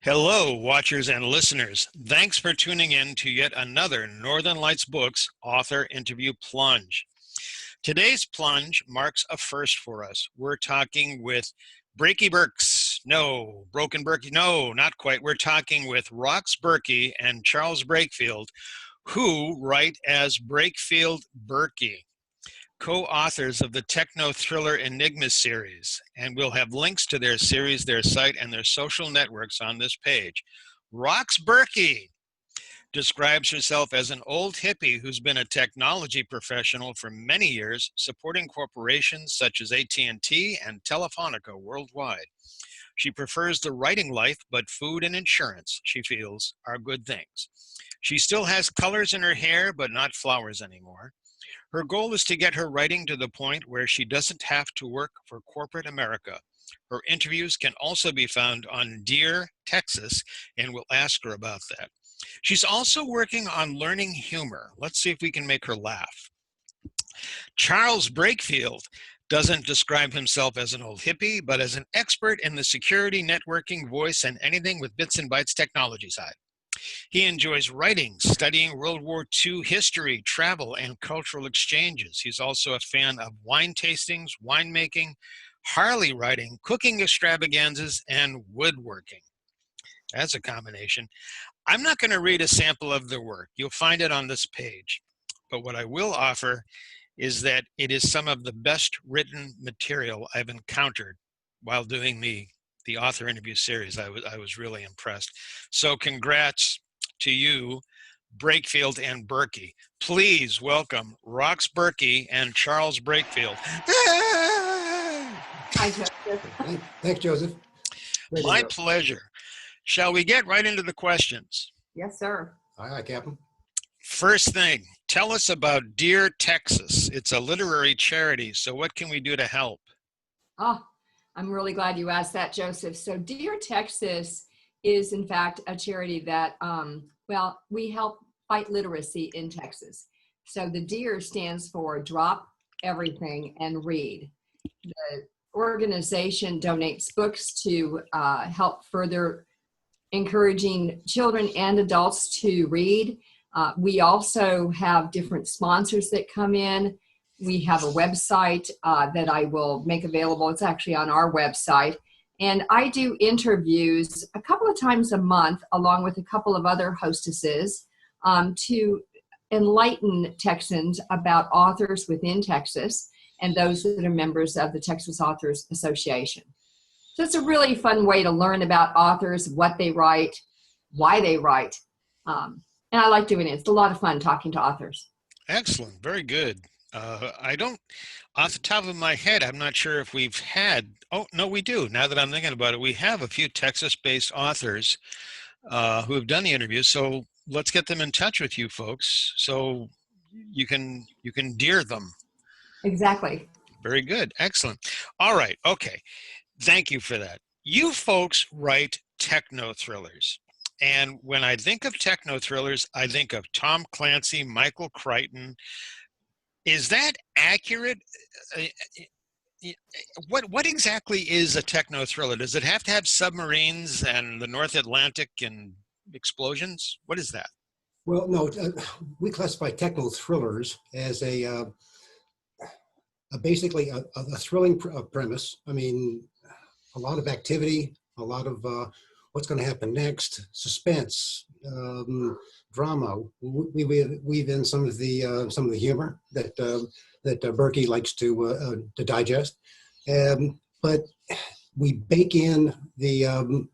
Hello, watchers and listeners. Thanks for tuning in to yet another Northern Lights Books author interview plunge. Today's plunge marks a first for us. We're talking with Breaky Burks. No, Broken Burkey. No, not quite. We're talking with Rox Burkey and Charles Breakfield, who write as Breakfield&Burkey, co-authors of the techno thriller Enigma series, and we'll have links to their series, their site, and their social networks on this page. Rox Burkey describes herself as an old hippie who's been a technology professional for many years, supporting corporations such as AT&T and Telefonica worldwide. She prefers the writing life, but food and insurance, she feels, are good things. She still has colors in her hair, but not flowers anymore. Her goal is to get her writing to the point where she doesn't have to work for corporate America. Her interviews can also be found on Dear Texas, and we'll ask her about that. She's also working on learning humor. Let's see if we can make her laugh. Charles Breakfield doesn't describe himself as an old hippie, but as an expert in the security, networking, voice, and anything with bits and bytes technology side. He enjoys writing, studying World War II history, travel, and cultural exchanges. He's also a fan of wine tastings, winemaking, Harley riding, cooking extravaganzas, and woodworking. That's a combination. I'm not going to read a sample of their work. You'll find it on this page. But what I will offer is that it is some of the best written material I've encountered while doing the author interview series. I was really impressed. So congrats to you, Breakfield and Burkey. Please welcome Rox Burkey and Charles Breakfield. Hi, Joseph. Thanks, Joseph. My pleasure. Shall we get right into the questions? Yes, sir. Aye, Captain. First thing, tell us about Dear Texas. It's a literary charity, so what can we do to help? Oh, I'm really glad you asked that, Joseph. So Dear Texas is, in fact, a charity that, well, we help fight literacy in Texas. So the DEAR stands for Drop Everything and Read. The organization donates books to help further encouraging children and adults to read. We also have different sponsors that come in. We have a website that I will make available. It's actually on our website. And I do interviews a couple of times a month, along with a couple of other hostesses, to enlighten Texans about authors within Texas and those that are members of the Texas Authors Association. So it's a really fun way to learn about authors, what they write, why they write. And I like doing it. It's a lot of fun talking to authors. Excellent. Very good. I don't, off the top of my head, I'm not sure if we've had, oh, no, we do. Now that I'm thinking about it, we have a few Texas-based authors who have done the interviews. So let's get them in touch with you folks so you can dear them. Exactly. Very good. Excellent. All right. Okay. Thank you for that. You folks write techno thrillers. And when I think of techno thrillers, I think of Tom Clancy, Michael Crichton. Is that accurate? What exactly is a techno thriller? Does it have to have submarines and the North Atlantic and explosions? What is that? Well, no, we classify techno thrillers as basically a thrilling premise. I mean, a lot of activity, a lot of what's going to happen next, suspense, drama. We weave in some of the humor that Burkey likes to digest, but we bake in the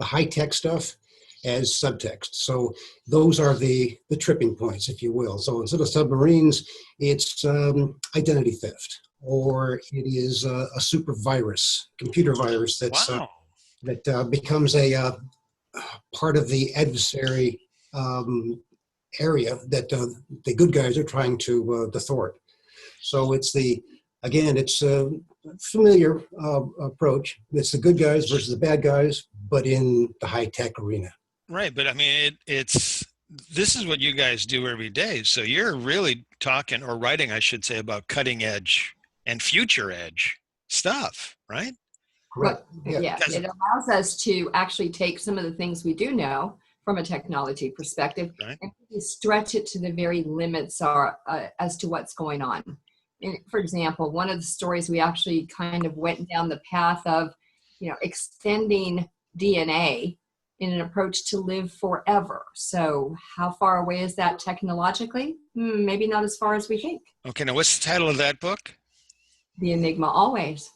high tech stuff as subtext. So those are the tripping points, if you will. So instead of submarines, it's identity theft, or it is a super virus, computer virus that's wow. That becomes a part of the adversary area that the good guys are trying to thwart. So it's it's a familiar approach. It's the good guys versus the bad guys, but in the high tech arena. Right, but I mean, this is what you guys do every day. So you're really talking or writing, I should say, about cutting edge and future edge stuff, right? Correct. Yeah. Yeah, it allows us to actually take some of the things we do know from a technology perspective Right. and really stretch it to the very limits are, as to what's going on. And for example, one of the stories we actually kind of went down the path of, extending DNA in an approach to live forever. So how far away is that technologically? Maybe not as far as we think. Okay, now what's the title of that book? The Enigma Always.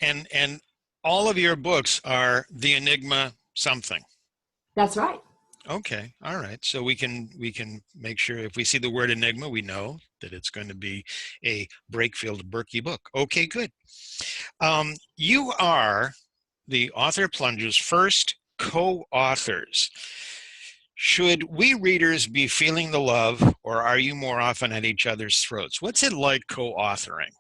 And all of your books are the Enigma something. That's right. Okay, all right. So we can make sure if we see the word Enigma, we know that it's going to be a Breakfield&Burkey book. Okay, good. You are the Author Plunge's first co-authors. Should we readers be feeling the love, or are you more often at each other's throats? What's it like co-authoring?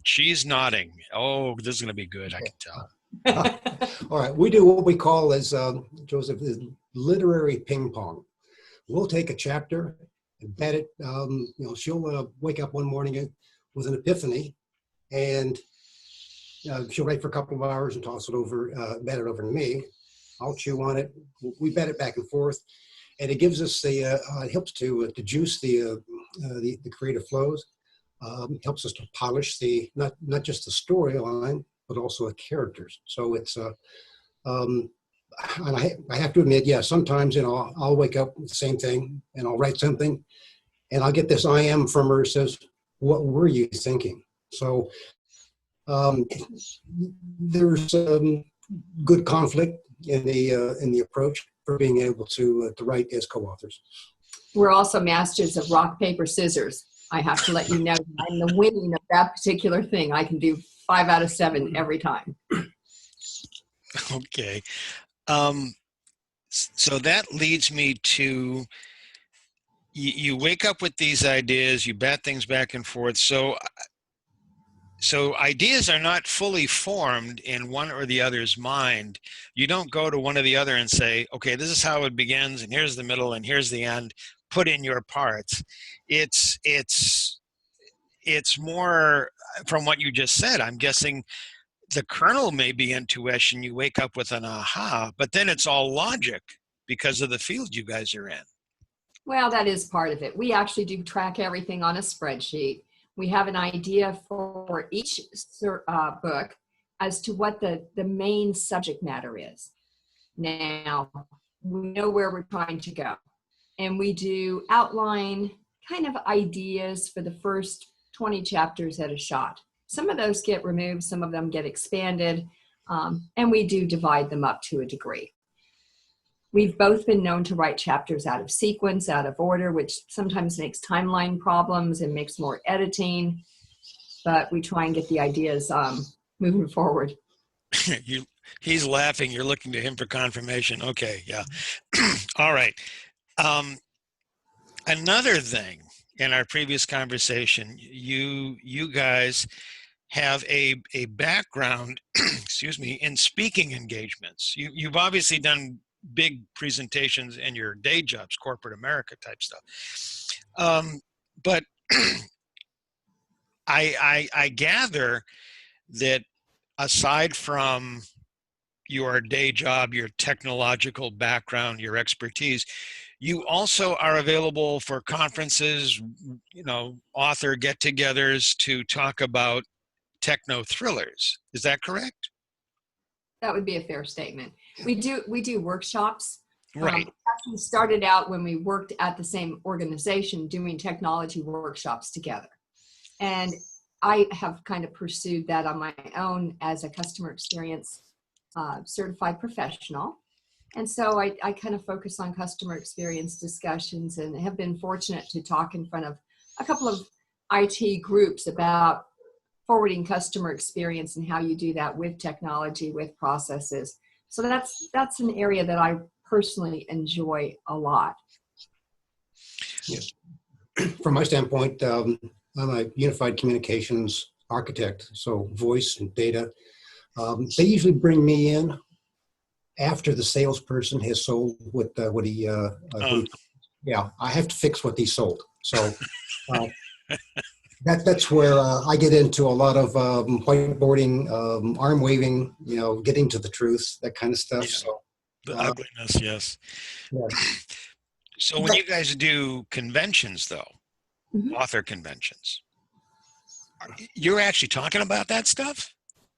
She's nodding. Oh, this is going to be good, I can tell. All right, we do what we call, as Joseph, is literary ping pong. We'll take a chapter and bet it. She'll wake up one morning with an epiphany, and she'll wait for a couple of hours and toss it over, bet it over to me. I'll chew on it. We bet it back and forth, and it gives us it helps to juice the creative flows. Helps us to polish not just the storyline, but also the characters. So it's and I have to admit, yeah, sometimes I'll wake up with the same thing and I'll write something, and I'll get this I am from her says, "What were you thinking?" So there's good conflict in the approach for being able to write as co-authors. We're also masters of rock, paper, scissors. I have to let you know I'm the winning of that particular thing. I can do 5 out of 7 every time. Okay. So that leads me to, you wake up with these ideas, you bat things back and forth. So ideas are not fully formed in one or the other's mind. You don't go to one or the other and say, okay, this is how it begins, and here's the middle, and here's the end. Put in your parts. It's more from what you just said. I'm guessing the kernel may be intuition. You wake up with an aha, but then it's all logic because of the field you guys are in. Well, that is part of it. We actually do track everything on a spreadsheet. We have an idea for each book as to what the main subject matter is. Now, we know where we're trying to go. And we do outline kind of ideas for the first 20 chapters at a shot. Some of those get removed, some of them get expanded, and we do divide them up to a degree. We've both been known to write chapters out of sequence, out of order, which sometimes makes timeline problems and makes more editing, but we try and get the ideas moving forward. He's laughing. You're looking to him for confirmation. Okay, yeah. All right. Another thing in our previous conversation, you guys have a background, excuse me, in speaking engagements. You've obviously done big presentations in your day jobs, corporate America type stuff. But I gather that aside from your day job, your technological background, your expertise, you also are available for conferences, author get-togethers to talk about techno thrillers. Is that correct? That would be a fair statement. We do workshops. Right. We started out when we worked at the same organization doing technology workshops together. And I have kind of pursued that on my own as a customer experience certified professional. And so I kind of focus on customer experience discussions and have been fortunate to talk in front of a couple of IT groups about forwarding customer experience and how you do that with technology, with processes. So that's an area that I personally enjoy a lot. Yes. From my standpoint, I'm a unified communications architect, so voice and data. They usually bring me in after the salesperson has sold what he yeah, I have to fix what he sold. So That's where I get into a lot of whiteboarding, arm waving, getting to the truth, that kind of stuff. Yeah. So, The ugliness, yes. yeah. So when you guys do conventions, though, Mhm. author conventions, you're actually talking about that stuff?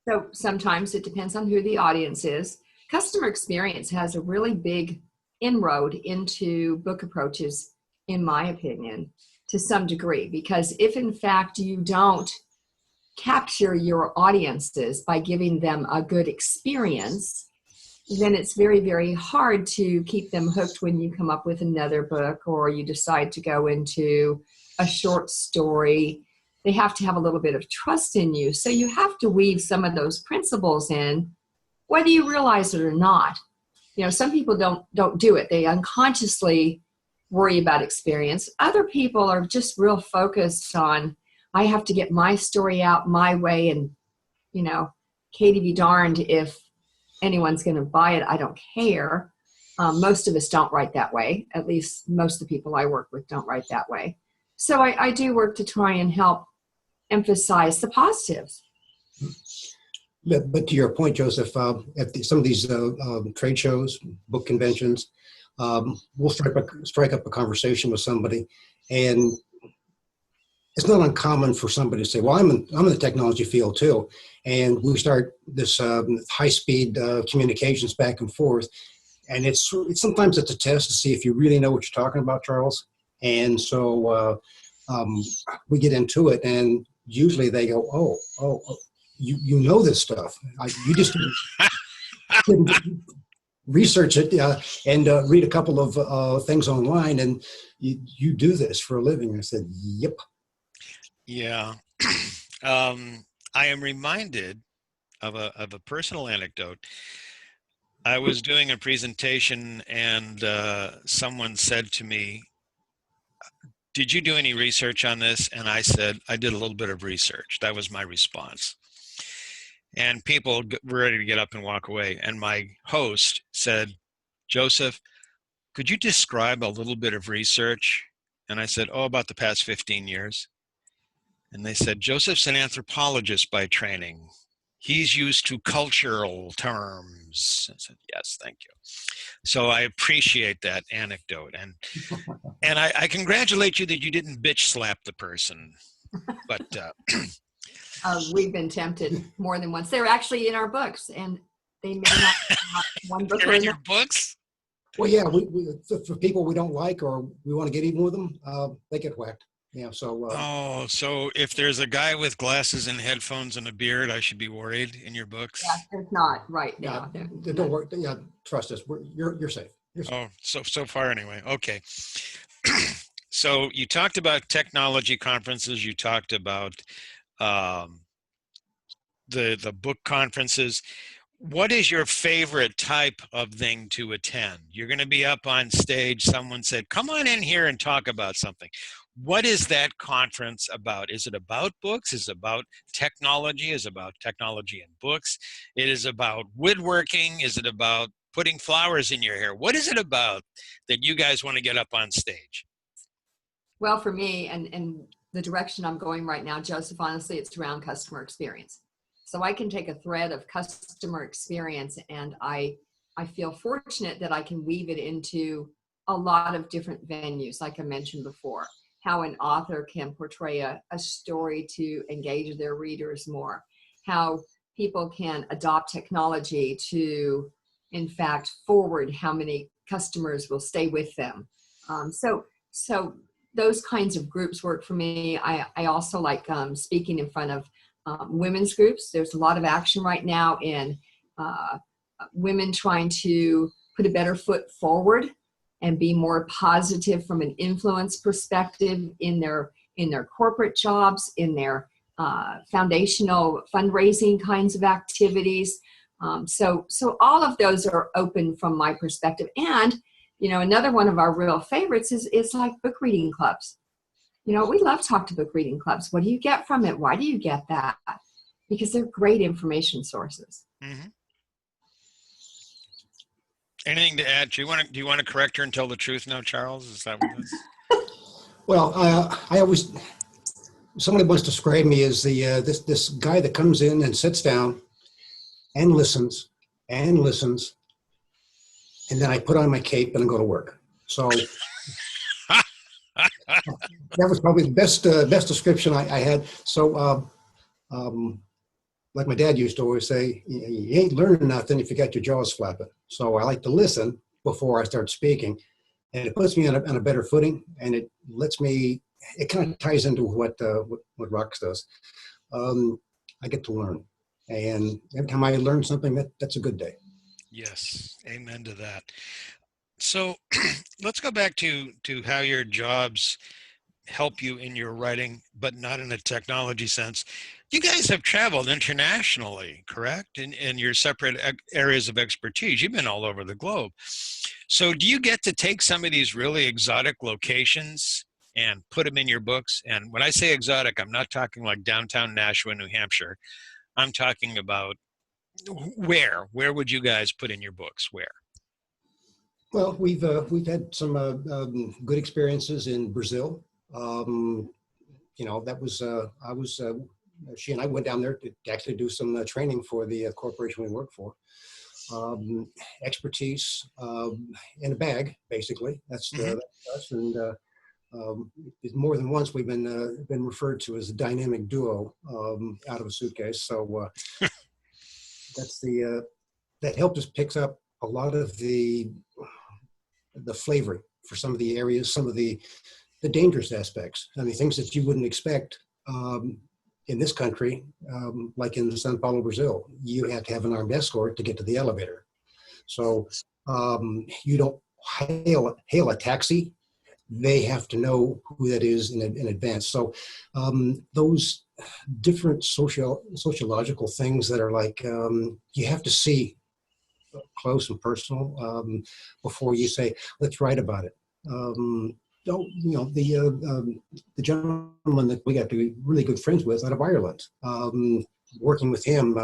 So sometimes it depends on who the audience is. Customer experience has a really big inroad into book approaches, in my opinion, to some degree, because if in fact you don't capture your audiences by giving them a good experience, then it's very, very hard to keep them hooked when you come up with another book or you decide to go into a short story. They have to have a little bit of trust in you. So you have to weave some of those principles in, whether you realize it or not. Some people don't do it. They unconsciously worry about experience. Other people are just real focused on, I have to get my story out my way, and, Katie be darned if anyone's going to buy it. I don't care. Most of us don't write that way. At least most of the people I work with don't write that way. So I do work to try and help emphasize the positives. But to your point, Joseph, at some of these trade shows, book conventions, we'll strike up a conversation with somebody, and it's not uncommon for somebody to say, "Well, I'm in the technology field too," and we start this high-speed communications back and forth, and sometimes it's a test to see if you really know what you're talking about, Charles. And so we get into it, and usually they go, "Oh, you know this stuff. You just didn't research it and read a couple of things online, and you do this for a living." I said, "Yep." Yeah. I am reminded of a personal anecdote. I was doing a presentation and someone said to me, "Did you do any research on this?" And I said, "I did a little bit of research." That was my response. And people were ready to get up and walk away. And my host said, "Joseph, could you describe a little bit of research?" And I said, "Oh, about the past 15 years. And they said, "Joseph's an anthropologist by training. He's used to cultural terms." I said, "Yes, thank you." So I appreciate that anecdote. And I congratulate you that you didn't bitch slap the person. But We've been tempted more than once. They're actually in our books, and they may not have one book they're or in your another. books? Well, yeah, for people we don't like or we want to get even with them, they get whacked. Yeah, so. Oh, so if there's a guy with glasses and headphones and a beard, I should be worried in your books? Yeah, there's not right Yeah, now. don't worry. Yeah, trust us. You're safe. You're safe. Oh, so far anyway. Okay. So you talked about technology conferences. You talked about the book conferences. What is your favorite type of thing to attend? You're going to be up on stage. Someone said, "Come on in here and talk about something." What is that conference about? Is it about books? Is it about technology? Is it about technology and books? It is about woodworking? Is it about putting flowers in your hair? What is it about that you guys want to get up on stage? Well, for me, and the direction I'm going right now, Joseph, honestly, it's around customer experience. So I can take a thread of customer experience, and I feel fortunate that I can weave it into a lot of different venues, like I mentioned before, how an author can portray a story to engage their readers more, how people can adopt technology to, in fact, forward how many customers will stay with them. So those kinds of groups work for me. I also like speaking in front of women's groups. There's a lot of action right now in women trying to put a better foot forward and be more positive from an influence perspective in their corporate jobs, in their foundational fundraising kinds of activities. So all of those are open from my perspective. And another one of our real favorites is like book reading clubs. We love talk to book reading clubs. What do you get from it? Why do you get that? Because they're great information sources. Mm-hmm. Anything to add? Do you want to correct her and tell the truth now, Charles? Is that what it is? Well, I always somebody once described me as this guy that comes in and sits down and listens and listens, and then I put on my cape and I go to work. So that was probably the best description I had. So like my dad used to always say, you ain't learning nothing if you got your jaws flapping. So I like to listen before I start speaking, and it puts me on a better footing, and it lets me. It kind of ties into what Rox does. I get to learn, and every time I learn something, that's a good day. Yes, amen to that. So let's go back to how your jobs help you in your writing, but not in a technology sense. You guys have traveled internationally, correct? In your separate areas of expertise. You've been all over the globe. So do you get to take some of these really exotic locations and put them in your books? And when I say exotic, I'm not talking like downtown Nashua, New Hampshire. I'm talking about where would you guys put in your books? Where? Well, we've had some good experiences in Brazil. That was she and I went down there to actually do some training for the corporation we work for. Expertise in a bag, basically. That's us. And more than once we've been referred to as a dynamic duo out of a suitcase. So that's that helped us pick up a lot of the flavoring for some of the areas, some of the dangerous aspects. I mean, things that you wouldn't expect in this country, like in Sao Paulo, Brazil. You have to have an armed escort to get to the elevator. So you don't hail a taxi. They have to know who that is in advance. So those different sociological things that are like you have to see close and personal before you say, let's write about it. The gentleman that we got to be really good friends with out of Ireland, working with him,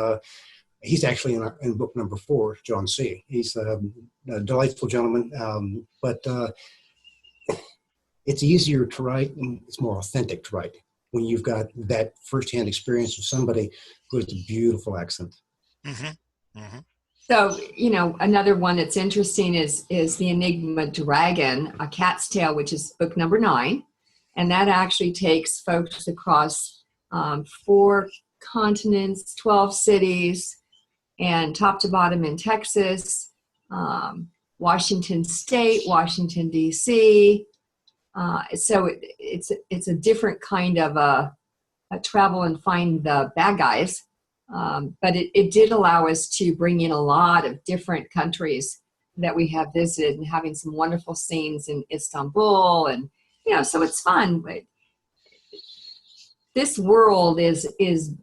he's actually in book number 4, John C. He's a delightful gentleman, but it's easier to write and it's more authentic to write when you've got that firsthand experience of somebody who has a beautiful accent. Mm-hmm. Mm-hmm. So, another one that's interesting is The Enigma Dragon, A Cat's Tale, which is book number 9. And that actually takes folks across 4 continents, 12 cities, and top to bottom in Texas, Washington State, Washington, D.C. So it's a different kind of a travel and find the bad guys. But it did allow us to bring in a lot of different countries that we have visited, and having some wonderful scenes in Istanbul, and so it's fun. But this world is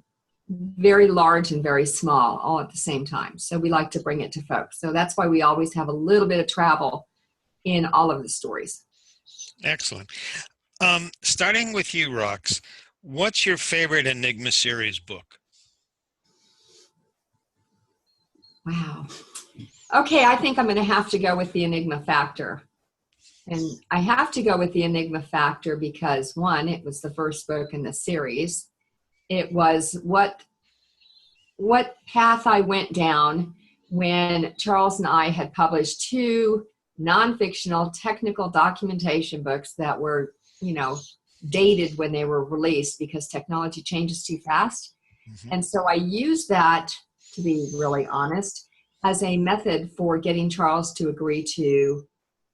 very large and very small all at the same time. So we like to bring it to folks. So that's why we always have a little bit of travel in all of the stories. Excellent. Starting with you, Rox, what's your favorite Enigma series book? Wow. Okay, I think I'm going to have to go with The Enigma Factor. And I have to go with The Enigma Factor because, one, it was the first book in the series. It was what path I went down when Charles and I had published 2 non-fictional technical documentation books that were, dated when they were released because technology changes too fast. Mm-hmm. And so I used that, to be really honest, as a method for getting Charles to agree to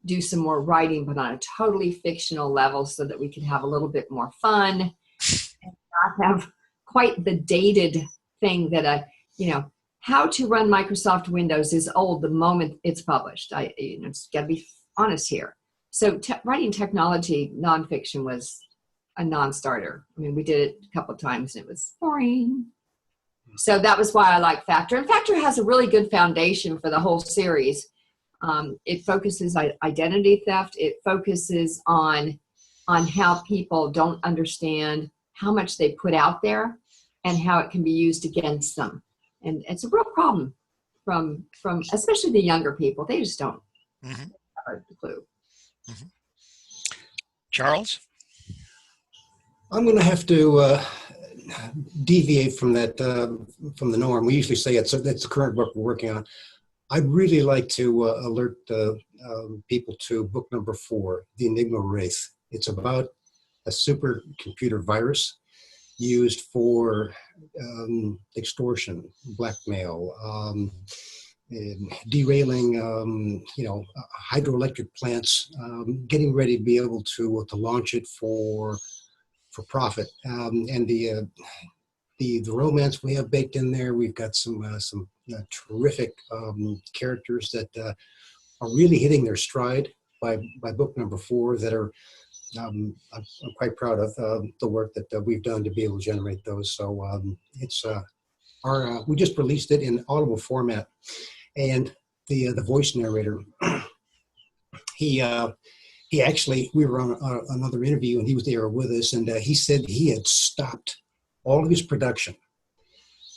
do some more writing, but on a totally fictional level so that we could have a little bit more fun and not have quite the dated thing that how to run Microsoft Windows is old the moment it's published. Just got to be honest here. So writing technology nonfiction was a non-starter. I mean, we did it a couple of times and it was boring. So that was why I like Factor. And Factor has a really good foundation for the whole series. It focuses on identity theft. It focuses on how people don't understand how much they put out there and how it can be used against them. And it's a real problem from especially the younger people. They just don't have a clue. Mm-hmm. Charles? I'm going to have to deviate from that, from the norm. We usually say it's the current book we're working on. I'd really like to alert people to book number 4, The Enigma Wraith. It's about a supercomputer virus used for extortion, blackmail, and derailing, hydroelectric plants, getting ready to be able to launch it for profit. And the romance we have baked in there, we've got some terrific characters that are really hitting their stride by book number 4 that are I'm quite proud of the work that we've done to be able to generate those. So it's we just released it in audible format, and the voice narrator, he actually, we were on another interview and he was there with us, and he said he had stopped all of his production.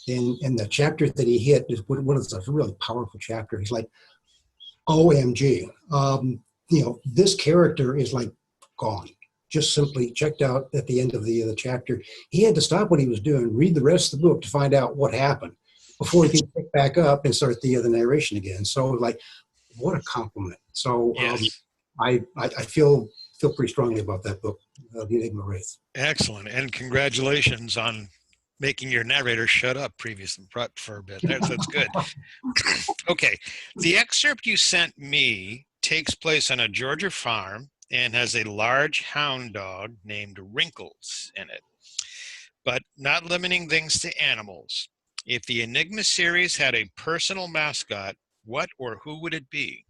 And the chapter that he hit is one of those really powerful chapter. He's like, OMG, this character is like gone, just simply checked out at the end of the chapter. He had to stop what he was doing, read the rest of the book to find out what happened before he could pick back up and start the narration again. So like, what a compliment. So Yes. I feel pretty strongly about that book, The Enigma Wraith. Excellent. And congratulations on making your narrator shut up for a bit. That's good. Okay. The excerpt you sent me takes place on a Georgia farm and has a large hound dog named Wrinkles in it. But not limiting things to animals. If the Enigma series had a personal mascot, what or who would it be?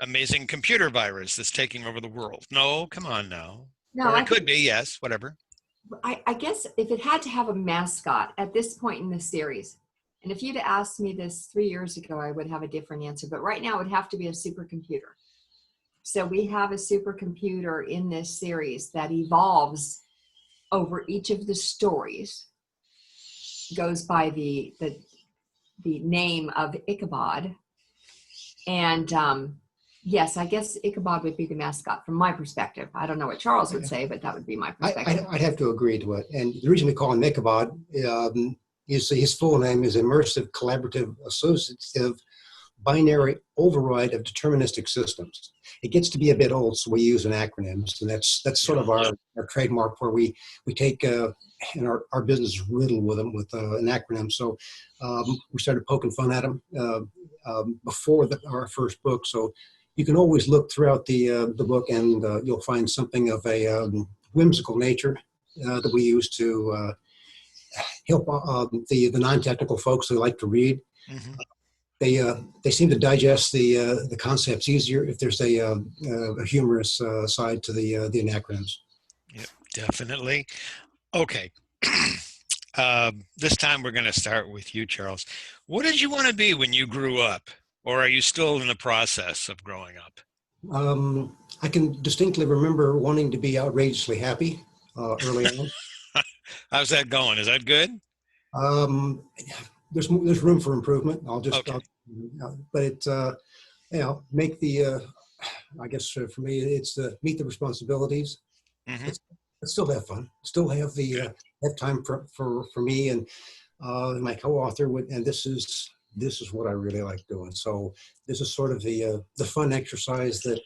Amazing computer virus that's taking over the world. No, come on now. No, or it could be, yes, whatever. I guess if it had to have a mascot at this point in the series, and if you'd asked me this 3 years ago, I would have a different answer. But right now, it would have to be a supercomputer. So we have a supercomputer in this series that evolves over each of the stories, goes by the name of Ichabod. And yes, I guess Ichabod would be the mascot from my perspective. I don't know what Charles would say, but that would be my perspective. I'd have to agree to it. And the reason we call him Ichabod is his full name is Immersive Collaborative Associative Binary Override of Deterministic Systems. It gets to be a bit old, so we use an acronyms, and that's sort of our trademark, where we take and our business is riddled with them with an acronym. So we started poking fun at them before our first book. So you can always look throughout the book, and you'll find something of a whimsical nature that we use to help the non-technical folks who like to read. Mm-hmm. They seem to digest the concepts easier if there's a humorous side to the acronyms. Yep, definitely. Okay. This time we're going to start with you, Charles. What did you want to be when you grew up? Or are you still in the process of growing up? I can distinctly remember wanting to be outrageously happy early on. How's that going? Is that good? There's room for improvement. Okay. But it's make the I guess for me it's meet the responsibilities. Mm-hmm. But still have fun. Still have the have time for me and my co-author. And this is what I really like doing. So this is sort of the fun exercise that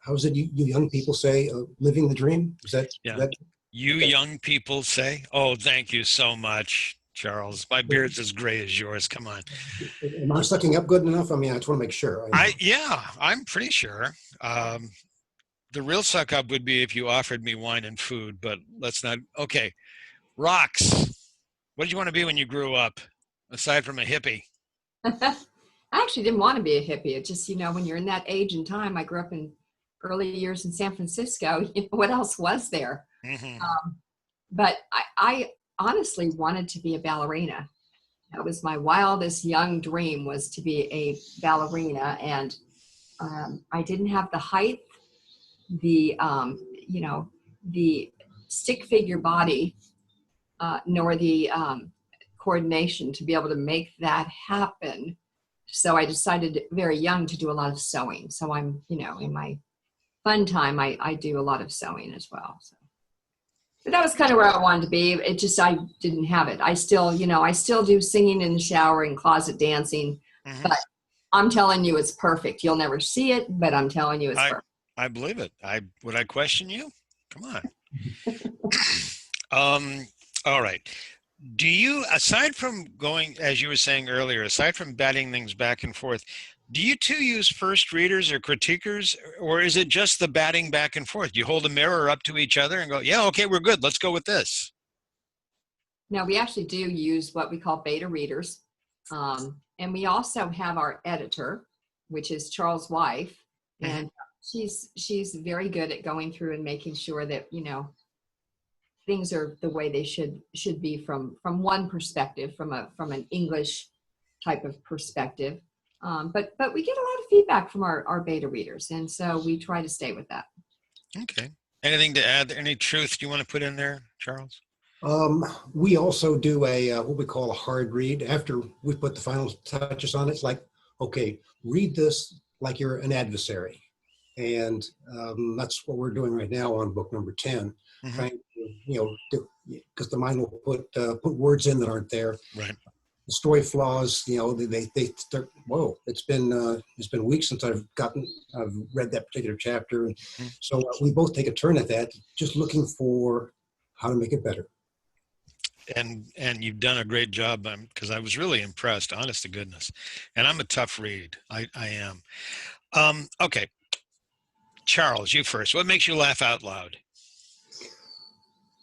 how is it you young people say living the dream? Is that you young people say? Oh, thank you so much, Charles. My beard's as gray as yours. Come on. Am I sucking up good enough? I mean, I just want to make sure. I'm pretty sure. The real suck up would be if you offered me wine and food, but let's not. Okay. Rox, what did you want to be when you grew up, aside from a hippie? I actually didn't want to be a hippie. It just, when you're in that age and time, I grew up in early years in San Francisco. What else was there? Mm-hmm. But I honestly wanted to be a ballerina. That was my wildest young dream, was to be a ballerina. And I didn't have the height, the stick figure body, nor the coordination to be able to make that happen. So I decided very young to do a lot of sewing. So I'm, in my fun time, I do a lot of sewing as well. So. But that was kind of where I wanted to be. It just, I didn't have it. I still, I still do singing in the shower and closet dancing, but I'm telling you, it's perfect. You'll never see it, but I'm telling you, it's perfect. I believe it. Would I question you? Come on. All right. Do you, aside from going, as you were saying earlier, aside from batting things back and forth, do you two use first readers or critiquers, or is it just the batting back and forth? You hold a mirror up to each other and go, yeah, okay, we're good. Let's go with this. Now, we actually do use what we call beta readers. And we also have our editor, which is Charles' wife. And she's very good at going through and making sure that, things are the way they should be from one perspective, from an English type of perspective. But we get a lot of feedback from our beta readers, and so we try to stay with that. Okay. Anything to add? Any truth you want to put in there, Charles? We also do what we call a hard read. After we put the final touches on it, it's like, okay, read this like you're an adversary. And that's what we're doing right now on book number 10, trying to, because the mind will put words in that aren't there. Right. The story flaws, they start, whoa, it's been weeks since I've read that particular chapter. And so we both take a turn at that, just looking for how to make it better. And you've done a great job, because I was really impressed, honest to goodness. And I'm a tough read. I am. Okay. Charles, you first. What makes you laugh out loud?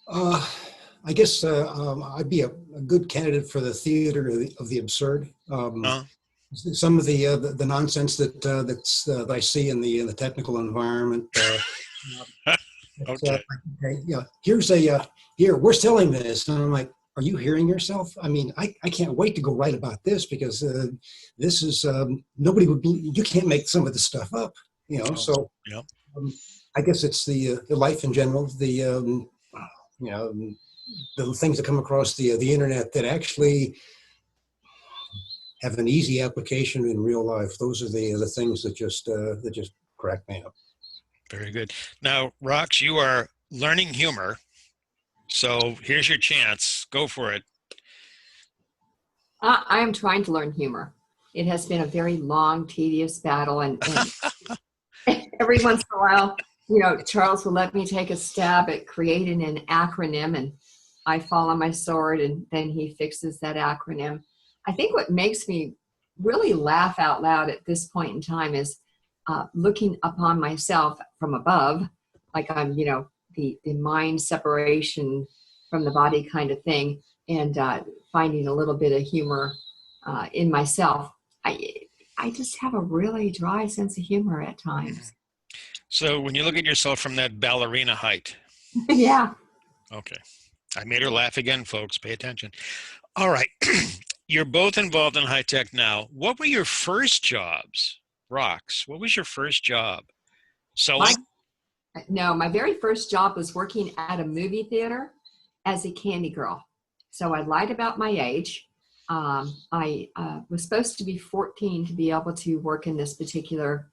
I guess I'd be a good candidate for the theater of the absurd. Some of the nonsense that I see in the technical environment. Okay. Here we're selling this, and I'm like, are you hearing yourself? I mean, I can't wait to go write about this, because this is nobody would believe, you can't make some of this stuff up, So yeah. I guess it's the life in general, the things that come across the internet that actually have an easy application in real life. Those are the things that just crack me up. Very good. Now, Rox, you are learning humor, so here's your chance. Go for it. I am trying to learn humor. It has been a very long, tedious battle, and every once in a while, Charles will let me take a stab at creating an acronym, and I fall on my sword, and then he fixes that acronym. I think what makes me really laugh out loud at this point in time is looking upon myself from above, like I'm, the mind separation from the body kind of thing, and finding a little bit of humor in myself. I just have a really dry sense of humor at times. So when you look at yourself from that ballerina height. Yeah. Okay. I made her laugh again, folks. Pay attention. All right. You're both involved in high tech now. What were your first jobs? Rox, what was your first job? Sewing? No, my very first job was working at a movie theater as a candy girl. So I lied about my age. I was supposed to be 14 to be able to work in this particular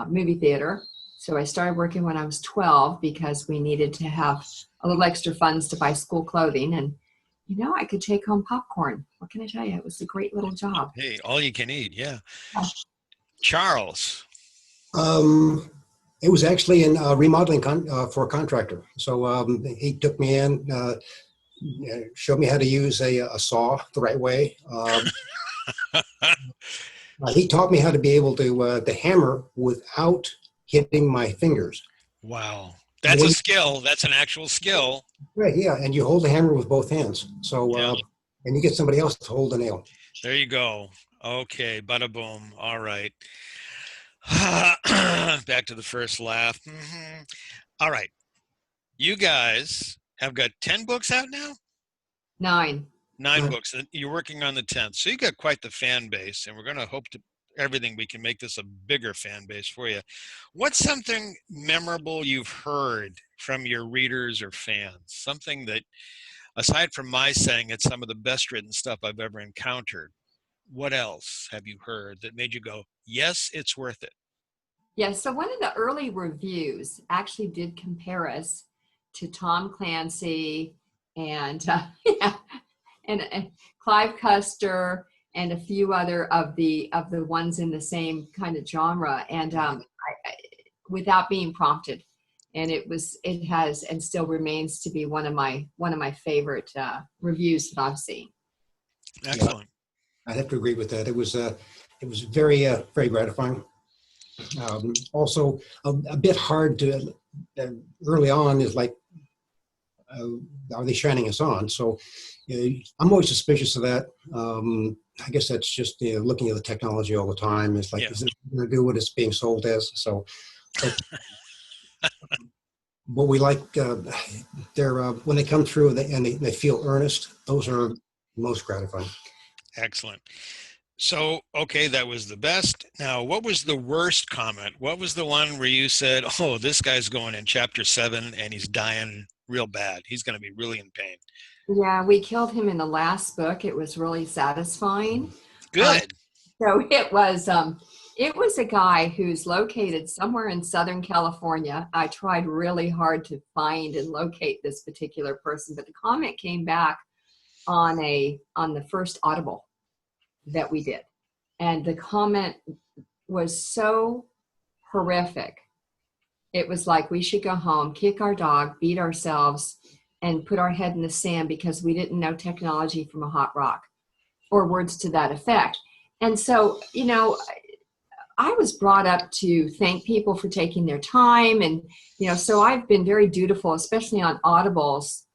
movie theater. So I started working when I was 12 because we needed to have a little extra funds to buy school clothing. And, I could take home popcorn. What can I tell you? It was a great little job. Hey, all you can eat, yeah. Charles. It was actually in remodeling for a contractor. So he took me in, showed me how to use a saw the right way. He taught me how to be able to hammer without hitting my fingers. Wow. That's a skill. That's an actual skill. Right, yeah, and you hold the hammer with both hands. So, Yeah. and you get somebody else to hold the nail. There you go. Okay, bada boom. All right. Back to the first laugh. All right. You guys have got 10 books out now? 9. 9 books. And you're working on the 10th. So you got quite the fan base, and we're going to hope to everything we can make this a bigger fan base for you. What's something memorable you've heard from your readers or fans? Something that, aside from my saying it's some of the best written stuff I've ever encountered, what else have you heard that made you go, yes, it's worth it? Yeah, so one of the early reviews actually did compare us to Tom Clancy and yeah, and Clive Custer and a few other of the ones in the same kind of genre, and without being prompted. And it has and still remains to be one of my favorite reviews that I've seen. Excellent. Yeah, I have to agree with that. It was very very gratifying. Also, a bit hard to early on is like, are they shining us on? So I'm always suspicious of that. I guess that's just looking at the technology all the time. It's like, is it going to do what it's being sold as? So, but we like they're when they come through and they feel earnest. Those are most gratifying. Excellent. So, okay, that was the best. Now, what was the worst comment? What was the one where you said, oh, this guy's going in chapter 7 and he's dying real bad. He's going to be really in pain. Yeah, we killed him in the last book. It was really satisfying. Good. So it was a guy who's located somewhere in Southern California. I tried really hard to find and locate this particular person, but the comment came back on the first Audible that we did. And the comment was so horrific. It was like we should go home, kick our dog, beat ourselves, and put our head in the sand because we didn't know technology from a hot rock, or words to that effect. And so, I was brought up to thank people for taking their time. And, so I've been very dutiful, especially on Audibles,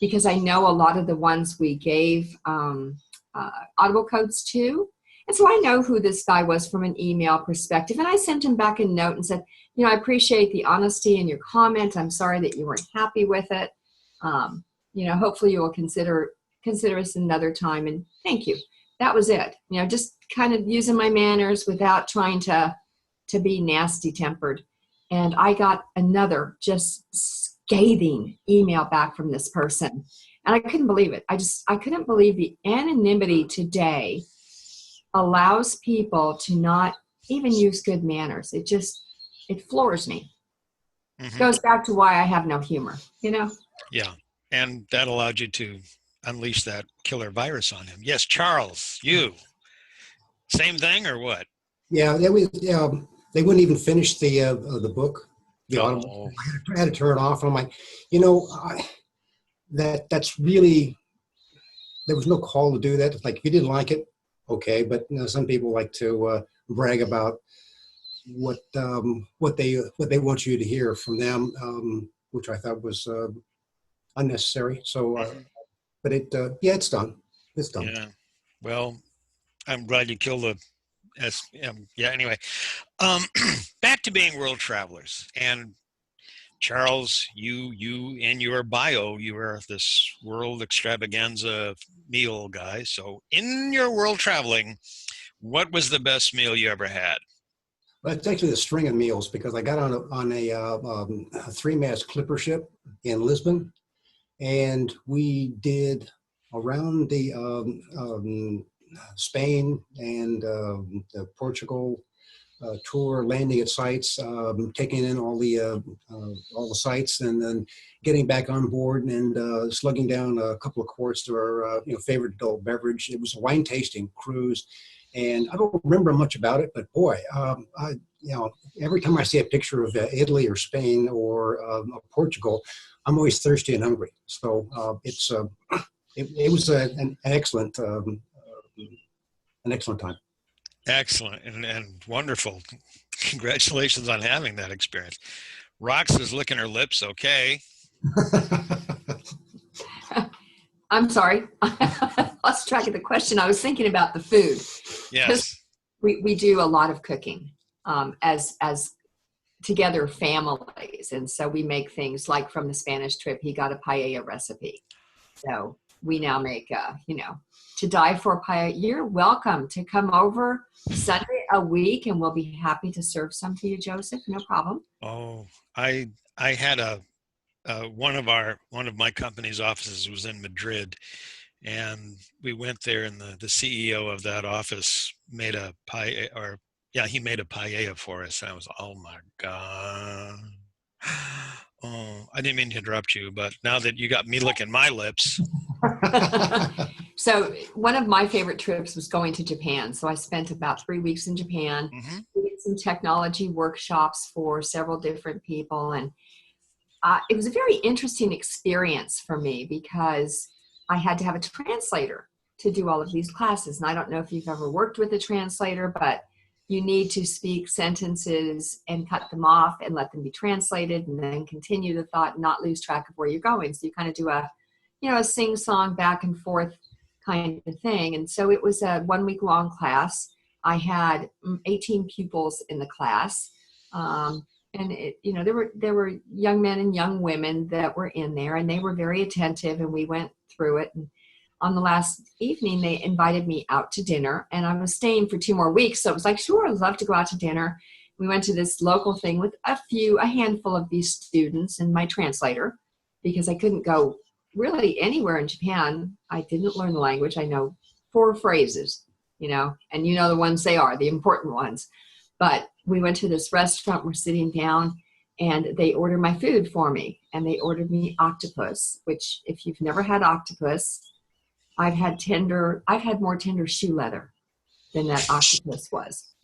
because I know a lot of the ones we gave Audible codes to. And so I know who this guy was from an email perspective. And I sent him back a note and said, I appreciate the honesty in your comment. I'm sorry that you weren't happy with it. Hopefully you will consider us another time. And thank you. That was it. Just kind of using my manners without trying to be nasty tempered. And I got another just scathing email back from this person. And I couldn't believe it. I couldn't believe the anonymity today allows people to not even use good manners. It floors me. Mm-hmm. Goes back to why I have no humor, Yeah. And that allowed you to unleash that killer virus on him. Yes, Charles, you. Same thing or what? Yeah, they wouldn't even finish the book. The Audible. I had to turn it off. And I'm like, that's really, there was no call to do that. It's like, if you didn't like it, okay. But some people like to brag about what they want you to hear from them, which I thought was unnecessary. So, but it's done. It's done. Yeah. Well, I'm glad you killed the. Anyway, back to being world travelers. And Charles, you in your bio, you are this world extravaganza meal guy. So in your world traveling, what was the best meal you ever had? Well, it's actually a string of meals, because I got on a 3-mast clipper ship in Lisbon, and we did around the Spain and the Portugal tour, landing at sites, taking in all the sites, and then getting back on board and slugging down a couple of quarts of our favorite adult beverage. It was a wine tasting cruise, and I don't remember much about it, but boy, every time I see a picture of Italy or Spain or Portugal, I'm always thirsty and hungry. So it was an excellent time. Excellent and wonderful. Congratulations on having that experience. Rox is licking her lips. Okay. I'm sorry. I lost track of the question. I was thinking about the food. Yes. We do a lot of cooking as together families. And so we make things like, from the Spanish trip, he got a paella recipe. So we now make, to die for paella. You're welcome to come over Sunday a week, and we'll be happy to serve some to you, Joseph. No problem. Oh, I had one of my company's offices was in Madrid, And we went there, and the CEO of that office made a paella, or yeah, he made a paella for us. And I was, oh my God. Oh, I didn't mean to interrupt you, but now that you got me licking my lips. So one of my favorite trips was going to Japan. So I spent about 3 weeks in Japan. Mm-hmm. We did some technology workshops for several different people. And it was a very interesting experience for me because I had to have a translator to do all of these classes. And I don't know if you've ever worked with a translator, but you need to speak sentences and cut them off and let them be translated and then continue the thought and not lose track of where you're going. So you kind of do a sing-song back and forth kind of thing. And so it was a 1 week long class. I had 18 pupils in the class. And there were young men and young women that were in there, and they were very attentive, and we went through it. And on the last evening, they invited me out to dinner, and I was staying for 2 more weeks. So it was like, sure, I'd love to go out to dinner. We went to this local thing with a handful of these students and my translator, because I couldn't go really anywhere in Japan. I didn't learn the language. I know 4 phrases, and the ones they are, the important ones. But we went to this restaurant, we're sitting down, and they ordered my food for me. And they ordered me octopus, which if you've never had octopus, I've had more tender shoe leather than that octopus was.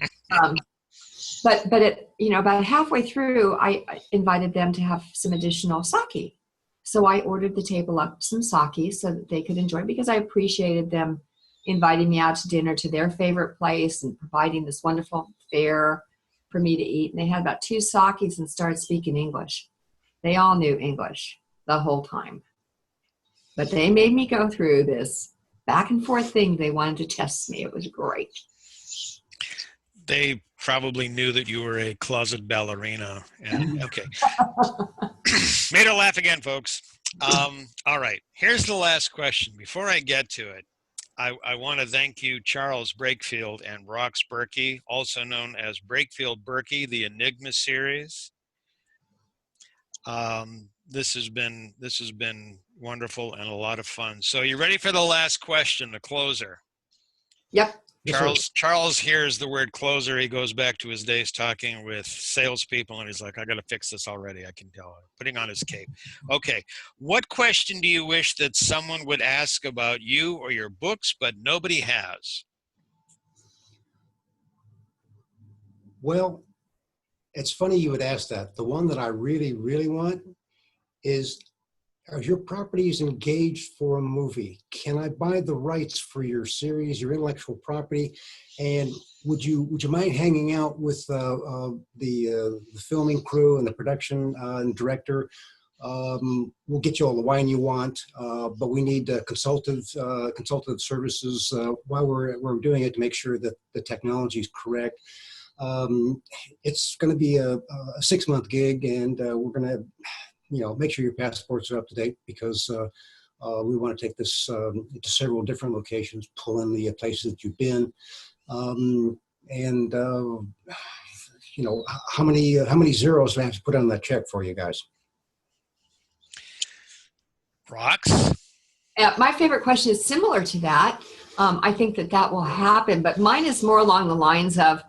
But about halfway through, I invited them to have some additional sake. So I ordered the table up some sake so that they could enjoy, because I appreciated them inviting me out to dinner to their favorite place and providing this wonderful fare for me to eat. And they had about 2 sakes and started speaking English. They all knew English the whole time. But they made me go through this back and forth thing. They wanted to test me. It was great. They probably knew that you were a closet ballerina. And okay. Made her laugh again, folks. All right. Here's the last question. Before I get to it, I want to thank you, Charles Breakfield and Rox Burkey, also known as Breakfield-Burkey, the Enigma series. This has been wonderful and a lot of fun. So you ready for the last question, the closer? Yep. Charles hears the word closer. He goes back to his days talking with salespeople, and he's like, I got to fix this already. I can tell. Putting on his cape. Okay. What question do you wish that someone would ask about you or your books, but nobody has? Well, it's funny you would ask that. The one that I really, really want is, are your properties engaged for a movie? Can I buy the rights for your series, your intellectual property? And would you mind hanging out with the filming crew and the production and director? We'll get you all the wine you want, but we need consultative services while we're doing it to make sure that the technology is correct. It's going to be a 6-month gig, and we're going to make sure your passports are up to date, because we want to take this to several different locations, pull in the places that you've been, and how many zeros do I have to put on that check for you guys? Rox? My favorite question is similar to that. I think that will happen, but mine is more along the lines of,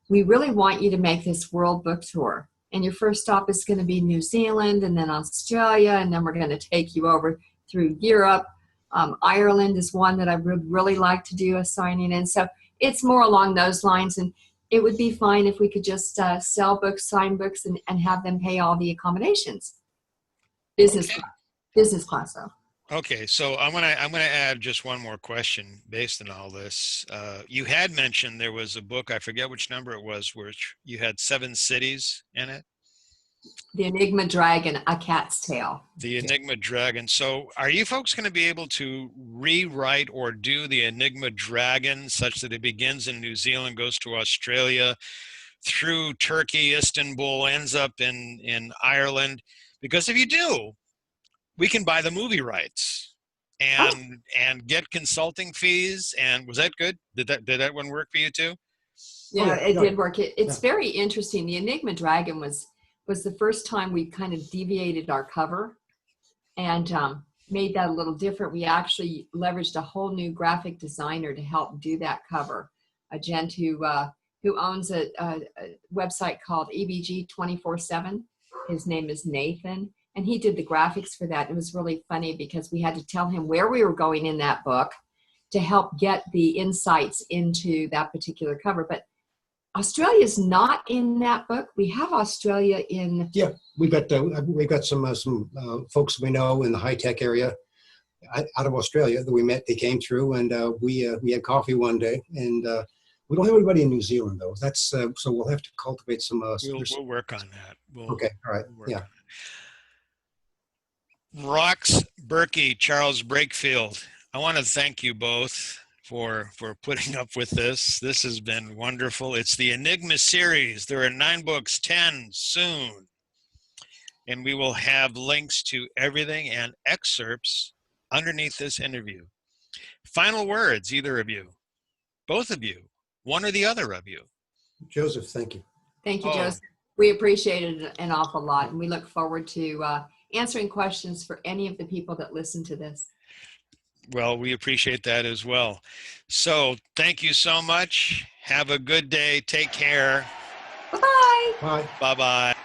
we really want you to make this world book tour. And your first stop is going to be New Zealand, and then Australia, and then we're going to take you over through Europe. Ireland is one that I would really like to do a signing in. So it's more along those lines, and it would be fine if we could just sell books, sign books, and have them pay all the accommodations. Business class though. Okay, so I'm gonna add just one more question based on all this. You had mentioned there was a book, I forget which number it was, which you had 7 cities in it. The Enigma Dragon, A Cat's Tale. The Enigma Dragon. So are you folks going to be able to rewrite or do the Enigma Dragon such that it begins in New Zealand, goes to Australia, through Turkey, Istanbul, ends up in Ireland? Because if you do, we can buy the movie rights and get consulting fees. And was that good? Did that one work for you too? Yeah, it did work. It's very interesting. The Enigma Dragon was the first time we kind of deviated our cover. And made that a little different. We actually leveraged a whole new graphic designer to help do that cover. A gent who owns a website called EBG 24/7. His name is Nathan, and he did the graphics for that. It was really funny because we had to tell him where we were going in that book to help get the insights into that particular cover. But Australia is not in that book. We have Australia in. Yeah, we've got some folks we know in the high tech area out of Australia that we met. They came through, and we had coffee one day, and we don't have anybody in New Zealand though. That's so we'll have to cultivate some. We'll work on that. Okay, all right, yeah. Rox Burkey, Charles Breakfield, I want to thank you both for putting up with this. This has been wonderful. It's the Enigma series. There are 9 books, 10 soon. And we will have links to everything and excerpts underneath this interview. Final words, either of you, both of you, one or the other of you. Joseph, thank you. Thank you, Joseph. We appreciate it an awful lot, and we look forward to answering questions for any of the people that listen to this. Well, we appreciate that as well. So thank you so much. Have a good day. Take care. Bye-bye. Bye. Bye-bye.